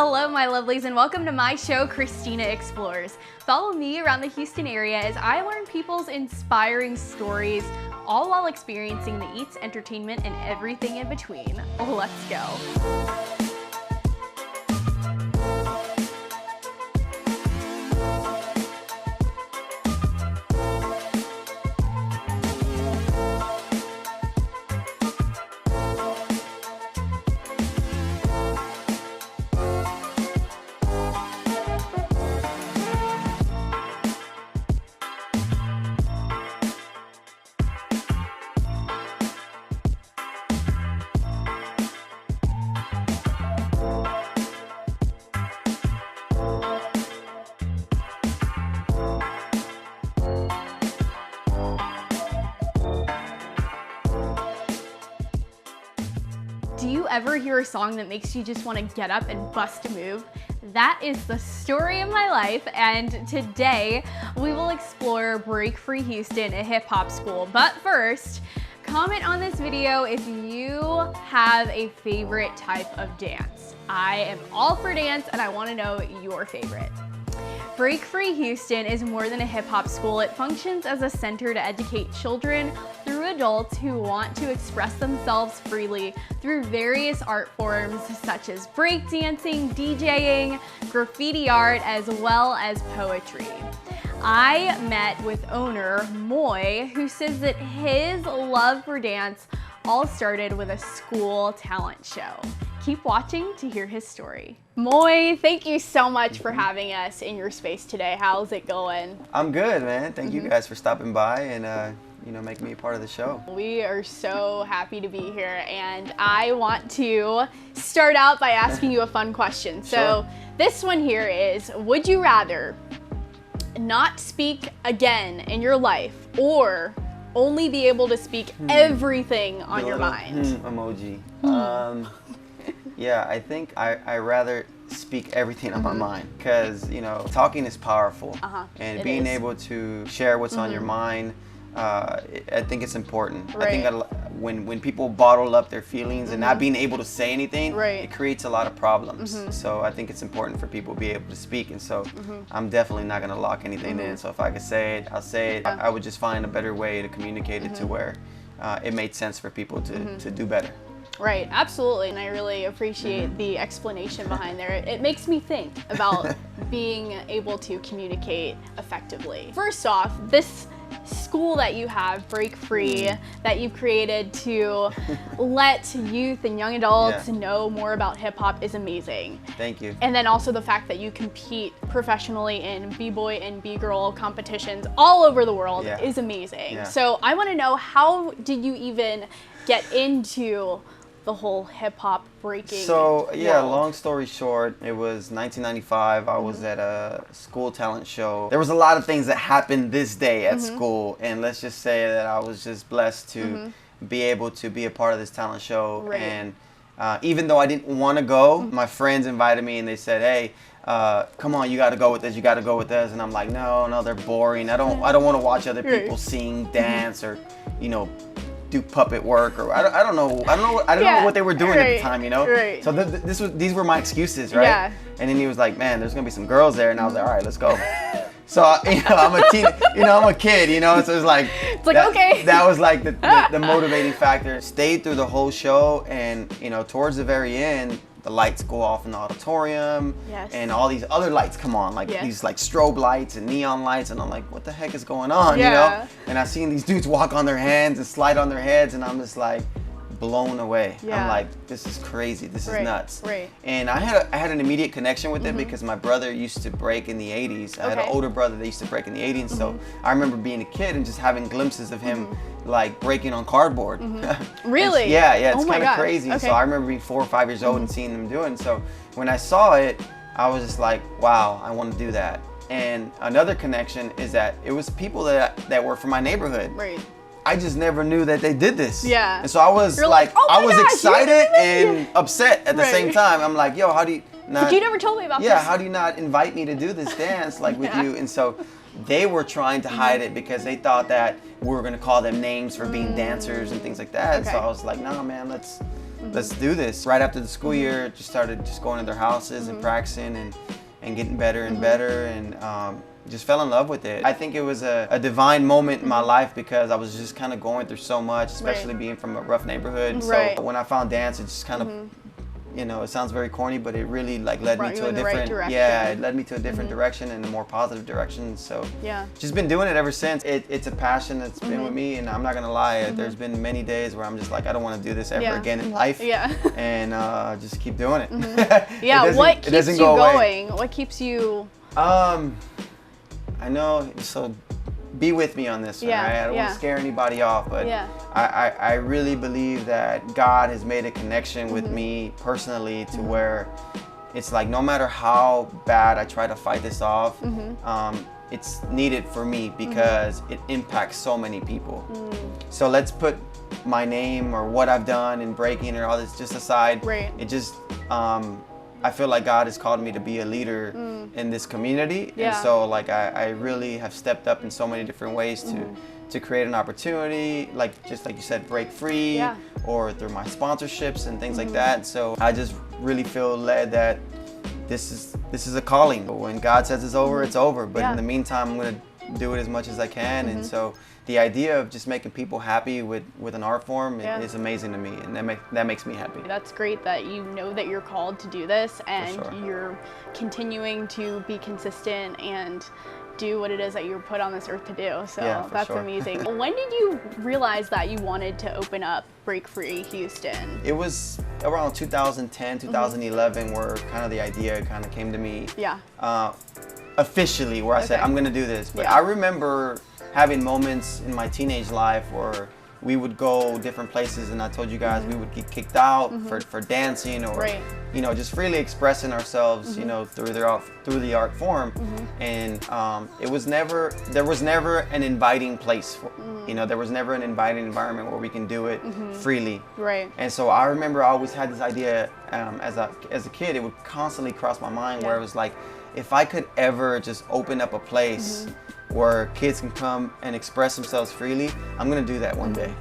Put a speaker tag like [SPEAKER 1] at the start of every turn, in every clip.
[SPEAKER 1] Hello, my lovelies, and welcome to my show, Christina Explores. Follow me around the Houston area as I learn people's inspiring stories, all while experiencing the eats, entertainment, and everything in between. Let's go. Do you ever hear a song that makes you just want to get up and bust a move? That is the story of my life, and today we will explore Break Free Houston, a hip hop school. But first, comment on this video if you have a favorite type of dance. I am all for dance and I want to know your favorite. Break Free Houston is more than a hip hop school. It functions as a center to educate children through adults who want to express themselves freely through various art forms such as breakdancing, DJing, graffiti art, as well as poetry. I met with owner Moy, who says that his love for dance all started with a school talent show. Keep watching to hear his story. Moy, thank you so much for having us in your space today. How's it going?
[SPEAKER 2] I'm good, man. Thank you guys for stopping by and making me a part of the show.
[SPEAKER 1] We are so happy to be here, and I want to start out by asking you a fun question. So this one here is, would you rather not speak again in your life or only be able to speak everything on your mind?
[SPEAKER 2] Emoji. Yeah, I think I rather speak everything on my mind, because talking is powerful, and being able to share what's on your mind, I think it's important.
[SPEAKER 1] Right.
[SPEAKER 2] I think when people bottle up their feelings and not being able to say anything, it creates a lot of problems. So I think it's important for people to be able to speak, and so I'm definitely not going to lock anything in. So if I could say it, I'll say it. I would just find a better way to communicate it to where it made sense for people to do better.
[SPEAKER 1] Right, absolutely, and I really appreciate the explanation behind there. It makes me think about being able to communicate effectively. First off, this school that you have, Break Free, that you've created to let youth and young adults know more about hip hop is amazing.
[SPEAKER 2] Thank you.
[SPEAKER 1] And then also the fact that you compete professionally in B-boy and B-girl competitions all over the world is amazing.
[SPEAKER 2] Yeah.
[SPEAKER 1] So I want to know, how did you even get into the whole hip hop breaking
[SPEAKER 2] So yeah,
[SPEAKER 1] world?
[SPEAKER 2] long story short, it was 1995. I was at a school talent show. There was a lot of things that happened this day at school, and let's just say that I was just blessed to be able to be a part of this talent show. And even though I didn't want to go, my friends invited me and they said, "Hey, come on, you got to go with this. You got to go with this." And I'm like, no, they're boring. I don't want to watch other people sing, dance, or do puppet work, or I don't know what they were doing at the time, So these were my excuses, right?
[SPEAKER 1] Yeah.
[SPEAKER 2] And then he was like, "Man, there's gonna be some girls there," and I was like, "All right, let's go." So I'm a kid, so it's like
[SPEAKER 1] okay.
[SPEAKER 2] That was like the motivating factor. Stayed through the whole show, and towards the very end, the lights go off in the auditorium, and all these other lights come on, like these like strobe lights and neon lights, and I'm like, what the heck is going on, And I seen these dudes walk on their hands and slide on their heads, and I'm just like blown away. I'm like, this is crazy, this is nuts. And I had an immediate connection with it because my brother used to break in the 80s. I had an older brother that used to break in the 80s, so I remember being a kid and just having glimpses of him like breaking on cardboard.
[SPEAKER 1] Really?
[SPEAKER 2] Yeah, it's kind of crazy. So I remember being 4 or 5 years old and seeing them doing. So when I saw it, I was just like, wow, I want to do that. And another connection is that it was people that were from my neighborhood.
[SPEAKER 1] Right.
[SPEAKER 2] I just never knew that they did this.
[SPEAKER 1] Yeah.
[SPEAKER 2] And so I was like,
[SPEAKER 1] oh
[SPEAKER 2] I was
[SPEAKER 1] gosh,
[SPEAKER 2] excited and upset at the same time. I'm like, yo, how do you not?
[SPEAKER 1] But you never told me about this.
[SPEAKER 2] Yeah, how do you not invite me to do this dance with you? And so they were trying to hide it because they thought that we were going to call them names for being dancers and things like that. So I was like, nah, man, let's let's do this. Right after the school year, just started just going to their houses and practicing and getting better and better, and just fell in love with it. I think it was a divine moment in my life because I was just kind of going through so much, especially being from a rough neighborhood. So when I found dance, it just kind of, you know, it sounds very corny, but it really like led me to a different, it led me to a different direction and a more positive direction. So just been doing it ever since. It's a passion that's been with me, and I'm not gonna lie, there's been many days where I'm just like, I don't want to do this ever again in life. And just keep doing it.
[SPEAKER 1] What keeps you going? What keeps you?
[SPEAKER 2] I know, so be with me on this one, right? I don't want to scare anybody off, but I really believe that God has made a connection with me personally to where it's like no matter how bad I try to fight this off, it's needed for me because it impacts so many people. So let's put my name or what I've done in breaking or all this just aside. It just I feel like God has called me to be a leader in this community, and so like I really have stepped up in so many different ways to create an opportunity, like just like you said, break free, or through my sponsorships and things like that. So I just really feel led that this is a calling. But when God says it's over, it's over. But in the meantime, I'm gonna do it as much as I can, and so the idea of just making people happy with an art form is amazing to me, and that makes me happy.
[SPEAKER 1] That's great that you know that you're called to do this, and you're continuing to be consistent and do what it is that you're put on this earth to do. So that's amazing. When did you realize that you wanted to open up Break Free Houston?
[SPEAKER 2] It was around 2010, 2011 where kind of the idea kind of came to me. Officially, where I said, I'm gonna do this. But I remember having moments in my teenage life where we would go different places, and I told you guys we would get kicked out for dancing or you know, just freely expressing ourselves, you know, through the art form. And there was never an inviting place for, you know, there was never an inviting environment where we can do it freely. And so I remember I always had this idea as a kid. It would constantly cross my mind where it was like, if I could ever just open up a place where kids can come and express themselves freely, I'm gonna do that one day.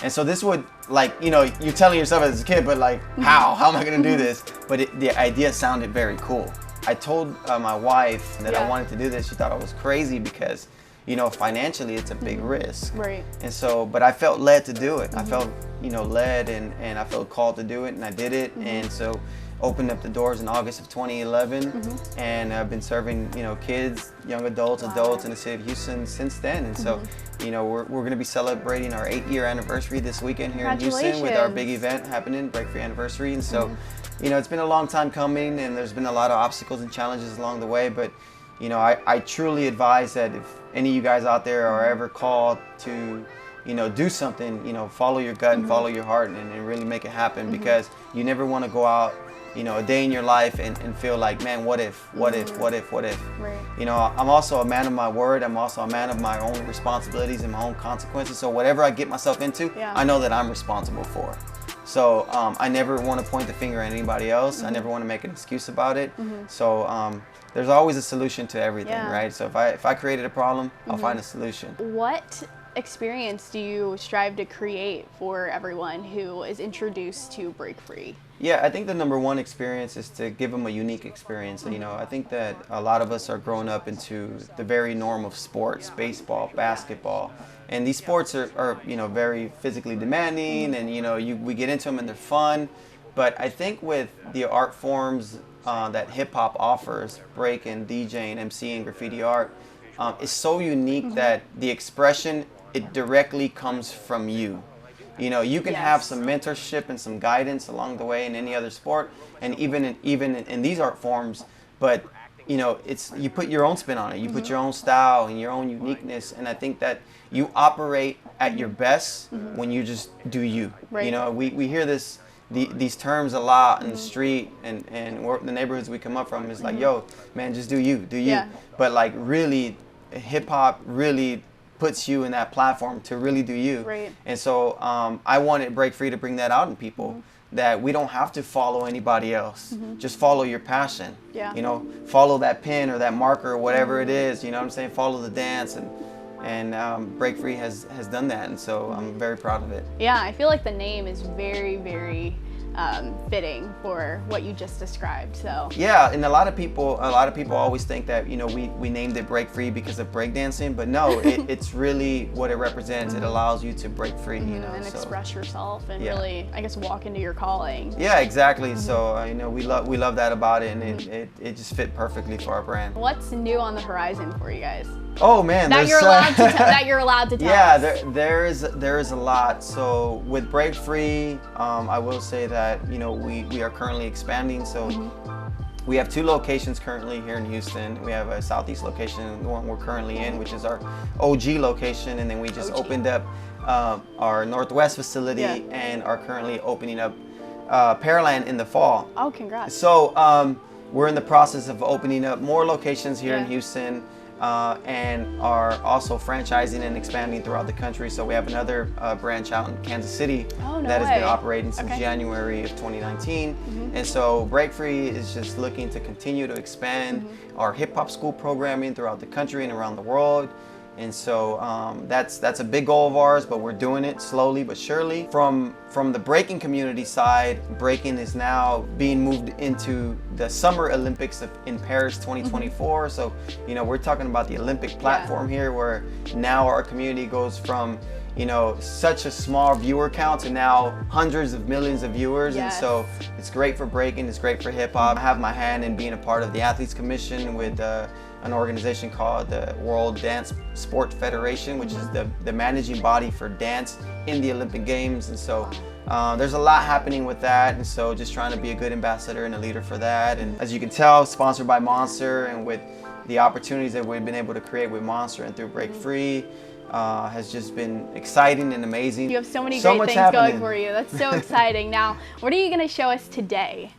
[SPEAKER 2] And so this would, like, you know, you're telling yourself as a kid, but like, how am I gonna do this? But the idea sounded very cool. I told my wife that I wanted to do this. She thought I was crazy because, you know, financially it's a big risk. And so, but I felt led to do it. I felt, you know, led and I felt called to do it, and I did it. And so opened up the doors in August of 2011, and I've been serving, you know, kids, young adults, in the city of Houston since then. And so, you know, we're going to be celebrating our 8-year anniversary this weekend here in Houston with our big event happening, Break Free Anniversary. And so, you know, it's been a long time coming, and there's been a lot of obstacles and challenges along the way. But, you know, I truly advise that if any of you guys out there are ever called to, you know, do something, you know, follow your gut and follow your heart and really make it happen, because you never want to go out, you know, a day in your life and feel like, man, what if? You know, I'm also a man of my word. I'm also a man of my own responsibilities and my own consequences. So whatever I get myself into, I know that I'm responsible for. So I never want to point the finger at anybody else. I never want to make an excuse about it. So there's always a solution to everything, right? So if I created a problem, I'll find a solution.
[SPEAKER 1] What experience do you strive to create for everyone who is introduced to Break Free?
[SPEAKER 2] Yeah, I think the number one experience is to give them a unique experience. You know, I think that a lot of us are growing up into the very norm of sports, baseball, basketball, and these sports are you know, very physically demanding, and you know, we get into them and they're fun. But I think with the art forms that hip hop offers, breaking, DJing, MCing, graffiti art, is so unique that the expression, it directly comes from you. You know, you can have some mentorship and some guidance along the way in any other sport, and even in these art forms, but you know, it's, you put your own spin on it. You put your own style and your own uniqueness, and I think that you operate at your best when you just do you. You know, we hear these terms a lot in the street and the neighborhoods we come up from is like, yo, man, just do you. But like, really, hip hop really puts you in that platform to really do you. And so I wanted Break Free to bring that out in people, that we don't have to follow anybody else. Just follow your passion. You know, follow that pen or that marker or whatever it is, you know what I'm saying? Follow the dance, and Break Free has done that, and so I'm very proud of it.
[SPEAKER 1] Yeah, I feel like the name is very, very fitting for what you just described. So
[SPEAKER 2] yeah, and a lot of people always think that, you know, we named it Break Free because of breakdancing, but no, it's really what it represents. It allows you to break free, you know,
[SPEAKER 1] and express yourself and really, I guess, walk into your calling.
[SPEAKER 2] Yeah, exactly. So you know, we love that about it, and it just fit perfectly for our brand.
[SPEAKER 1] What's new on the horizon for you guys?
[SPEAKER 2] Oh man,
[SPEAKER 1] that you're allowed to tell
[SPEAKER 2] yeah,
[SPEAKER 1] us.
[SPEAKER 2] there is a lot. So with Break Free, I will say that, you know, we are currently expanding. So we have 2 locations currently here in Houston. We have a southeast location, the one we're currently in, which is our OG location, and then we just opened up our northwest facility and are currently opening up Pearland in the fall.
[SPEAKER 1] Oh, congrats.
[SPEAKER 2] So we're in the process of opening up more locations here in Houston. And are also franchising and expanding throughout the country. So we have another branch out in Kansas City that has been operating since January of 2019. And so Break Free is just looking to continue to expand our hip hop school programming throughout the country and around the world. And so that's a big goal of ours, but we're doing it slowly but surely. From the breaking community side, breaking is now being moved into the Summer Olympics in Paris 2024. So, you know, we're talking about the Olympic platform here, where now our community goes from, you know, such a small viewer count to now hundreds of millions of viewers. And so it's great for breaking, it's great for hip hop. I have my hand in being a part of the Athletes Commission with an organization called the World Dance Sport Federation, which is the managing body for dance in the Olympic Games. And so there's a lot happening with that, and so just trying to be a good ambassador and a leader for that. And as you can tell, sponsored by Monster, and with the opportunities that we've been able to create with Monster and through Break Free, has just been exciting and amazing.
[SPEAKER 1] You have so many great things going for you. That's so exciting. Now, what are you going to show us today?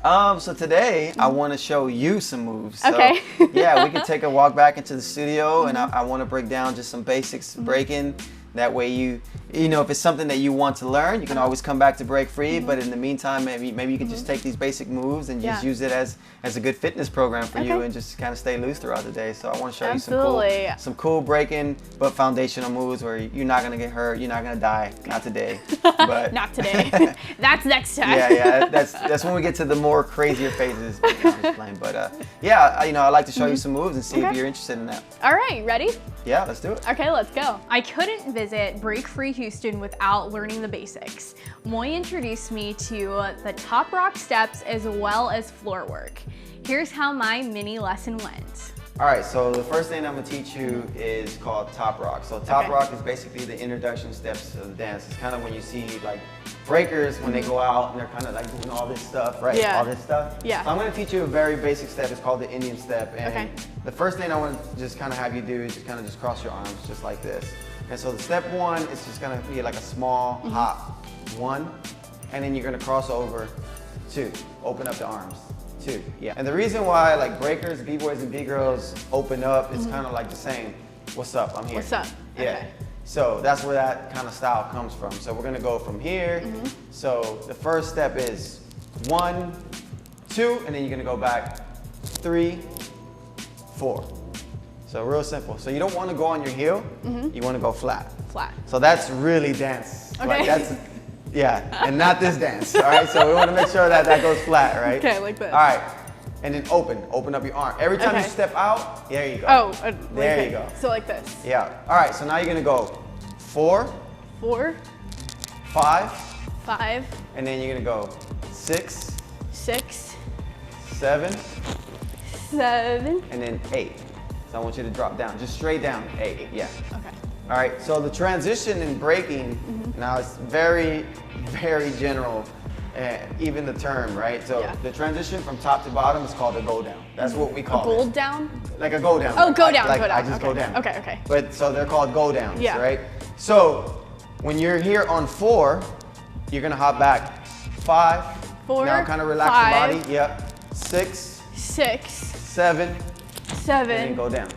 [SPEAKER 2] So today I want to show you some moves.
[SPEAKER 1] Okay.
[SPEAKER 2] So, yeah, we can take a walk back into the studio, and I want to break down just some basics breaking. That way you know, if it's something that you want to learn, you can always come back to Break Free. But in the meantime, maybe you can just take these basic moves and just use it as a good fitness program for you, and just kind of stay loose throughout the day. So I want to show you some cool breaking but foundational moves where you're not gonna get hurt, you're not gonna die. Not today, but
[SPEAKER 1] not today. That's next time.
[SPEAKER 2] Yeah, that's when we get to the more crazier phases. I'm just playing. But yeah, you know, I like to show you some moves and see if you're interested in that.
[SPEAKER 1] All right, ready?
[SPEAKER 2] Yeah, let's do it.
[SPEAKER 1] Okay, let's go. I couldn't visit Break Free Houston without learning the basics. Moy introduced me to the top rock steps as well as floor work. Here's how my mini lesson went.
[SPEAKER 2] All right, so the first thing I'm gonna teach you is called top rock. So top rock is basically the introduction steps of the dance. It's kind of when you see like breakers when they go out and they're kind of like doing all this stuff, right?
[SPEAKER 1] Yeah.
[SPEAKER 2] All this stuff.
[SPEAKER 1] Yeah.
[SPEAKER 2] So I'm gonna teach you a very basic step. It's called the Indian step. And the first thing I want to just kind of have you do is just kind of just cross your arms just like this. And so the step one is just gonna be like a small hop. 1, and then you're gonna cross over. 2, open up the arms. 2, yeah. And the reason why like breakers, b-boys and b-girls open up is kind of like the same. What's up? I'm here.
[SPEAKER 1] What's up?
[SPEAKER 2] Yeah.
[SPEAKER 1] Okay.
[SPEAKER 2] So that's where that kind of style comes from. So we're gonna go from here. So the first step is 1, 2, and then you're gonna go back 3, 4. So real simple. So you don't want to go on your heel. You want to go flat.
[SPEAKER 1] Flat.
[SPEAKER 2] So that's really dance.
[SPEAKER 1] Okay.
[SPEAKER 2] Right? That's and not this dance. All right. So we want to make sure that goes flat, right?
[SPEAKER 1] Okay, like this.
[SPEAKER 2] All right. And then open up your arm. Every time you step out, there you go.
[SPEAKER 1] Oh,
[SPEAKER 2] there you go.
[SPEAKER 1] So like this.
[SPEAKER 2] Yeah. All right. So now you're gonna go 4,
[SPEAKER 1] 4,
[SPEAKER 2] 5,
[SPEAKER 1] 5,
[SPEAKER 2] and then you're gonna go 6,
[SPEAKER 1] 6,
[SPEAKER 2] 7,
[SPEAKER 1] 7,
[SPEAKER 2] and then 8. So I want you to drop down, just straight down, 8, yeah.
[SPEAKER 1] Okay.
[SPEAKER 2] All right, so the transition in breaking, now it's very, very general, even the term, right? So the transition from top to bottom is called a go down. That's what we call it.
[SPEAKER 1] Gold down?
[SPEAKER 2] Like a go down.
[SPEAKER 1] Oh, go down,
[SPEAKER 2] like,
[SPEAKER 1] go down.
[SPEAKER 2] I just go down.
[SPEAKER 1] Okay.
[SPEAKER 2] But so they're called go downs, right? So when you're here on 4, you're gonna hop back 5.
[SPEAKER 1] 4.
[SPEAKER 2] Now kind of relax
[SPEAKER 1] 5,
[SPEAKER 2] the body. Yep. 6,
[SPEAKER 1] 6,
[SPEAKER 2] 7,
[SPEAKER 1] 7,
[SPEAKER 2] and then go down.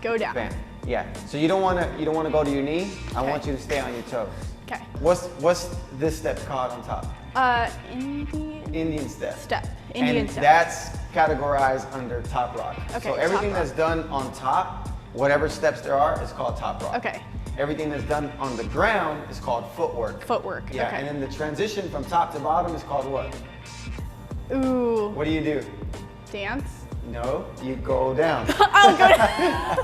[SPEAKER 1] Go down.
[SPEAKER 2] Bam. Yeah. So you don't want to go to your knee. I want you to stay on your toes.
[SPEAKER 1] Okay.
[SPEAKER 2] What's this step called on top? Indian step.
[SPEAKER 1] Indian
[SPEAKER 2] step.
[SPEAKER 1] step.
[SPEAKER 2] That's categorized under top rock.
[SPEAKER 1] Okay.
[SPEAKER 2] So everything
[SPEAKER 1] top rock.
[SPEAKER 2] that's done on top, whatever steps there are, is called top rock.
[SPEAKER 1] Okay.
[SPEAKER 2] everything that's done on the ground is called footwork.
[SPEAKER 1] Footwork,
[SPEAKER 2] Yeah,
[SPEAKER 1] okay.
[SPEAKER 2] and then the transition from top to bottom is called what?
[SPEAKER 1] Ooh.
[SPEAKER 2] What do?
[SPEAKER 1] Dance?
[SPEAKER 2] No, you go down.
[SPEAKER 1] Oh, go down.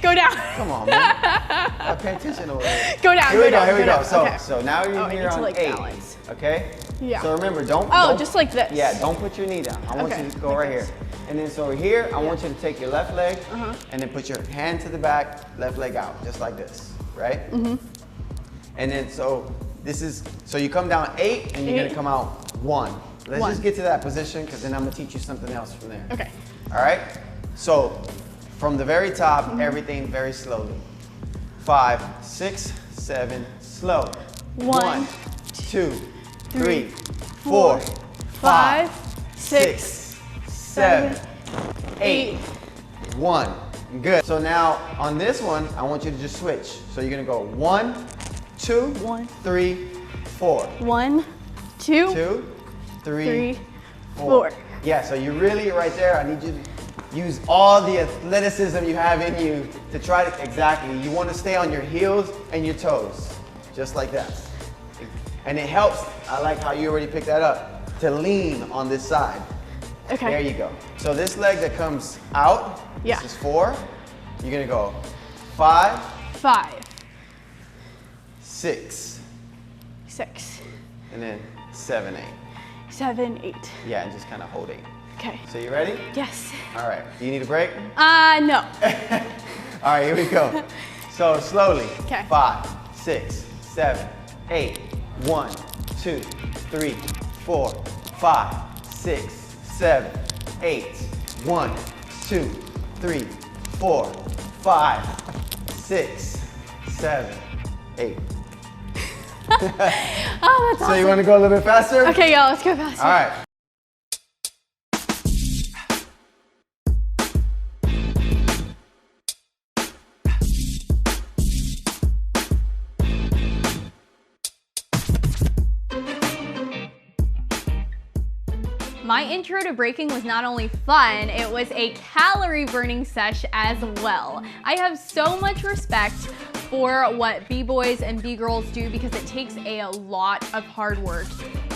[SPEAKER 1] Go down.
[SPEAKER 2] Come on, man. Pay attention over here.
[SPEAKER 1] Go down,
[SPEAKER 2] Here we go,
[SPEAKER 1] down,
[SPEAKER 2] here we go. So,
[SPEAKER 1] okay.
[SPEAKER 2] so now you're here on 8,
[SPEAKER 1] balance.
[SPEAKER 2] okay?
[SPEAKER 1] Yeah.
[SPEAKER 2] So remember, don't.
[SPEAKER 1] Just like this.
[SPEAKER 2] Yeah, don't put your knee down. I want you to go right here. And then so here, I want you to take your left leg and then put your hand to the back, left leg out, just like this, right? Mm-hmm. And then so this is, so you come down 8 and you're gonna come out 1. Let's just get to that position because then I'm gonna teach you something else from there.
[SPEAKER 1] Okay.
[SPEAKER 2] All right? So from the very top, everything very slowly. 5, 6, 7, slow. 1, 2, 3, 4, 5, 6, 7, 8, 1. Good. So now on this one, I want you to just switch. So you're gonna go 1, 2, 3, 4.
[SPEAKER 1] 1, 2,
[SPEAKER 2] 2, 3, 4. Yeah, so you really, right there, I need you to use all the athleticism you have in you to try to, exactly, you want to stay on your heels and your toes, just like that. And it helps, I like how you already picked that up, to lean on this side.
[SPEAKER 1] Okay.
[SPEAKER 2] There you go. So this leg that comes out, this is 4, you're gonna go 5,
[SPEAKER 1] 5,
[SPEAKER 2] 6,
[SPEAKER 1] 6,
[SPEAKER 2] and then 7, 8.
[SPEAKER 1] 7, 8.
[SPEAKER 2] Yeah, and just kind of hold 8.
[SPEAKER 1] Okay.
[SPEAKER 2] So you ready?
[SPEAKER 1] Yes.
[SPEAKER 2] All right. Do you need a break?
[SPEAKER 1] No.
[SPEAKER 2] All right, here we go. So slowly.
[SPEAKER 1] Okay.
[SPEAKER 2] 5, 6, 7, 8. 1, 2, 3, 4, 5, 6, 7, 8. 1, 2, 3, 4, 5, 6, 7, 8.
[SPEAKER 1] Oh, that's awesome.
[SPEAKER 2] So you want to go a little bit faster?
[SPEAKER 1] Okay, y'all, let's go faster.
[SPEAKER 2] All right.
[SPEAKER 1] My intro to breaking was not only fun, it was a calorie burning sesh as well. I have so much respect for what B-boys and B-girls do because it takes a lot of hard work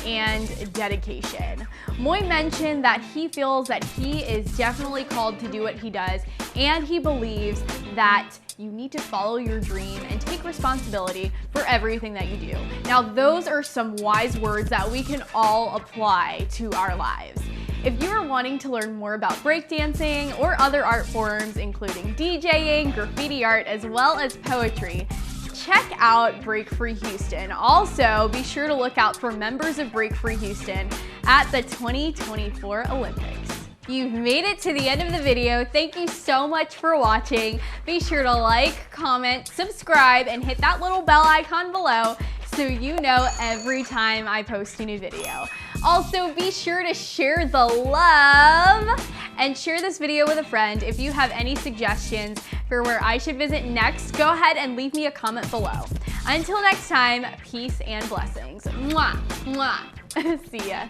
[SPEAKER 1] and dedication. Moy mentioned that he feels that he is definitely called to do what he does, and he believes that you need to follow your dream and take responsibility for everything that you do. Now, those are some wise words that we can all apply to our lives. If you are wanting to learn more about breakdancing or other art forms, including DJing, graffiti art, as well as poetry, check out Break Free Houston. Also, be sure to look out for members of Break Free Houston at the 2024 Olympics. You've made it to the end of the video. Thank you so much for watching. Be sure to like, comment, subscribe, and hit that little bell icon below so you know every time I post a new video. Also, be sure to share the love and share this video with a friend. If you have any suggestions for where I should visit next, go ahead and leave me a comment below. Until next time, peace and blessings. Mwah, mwah. See ya.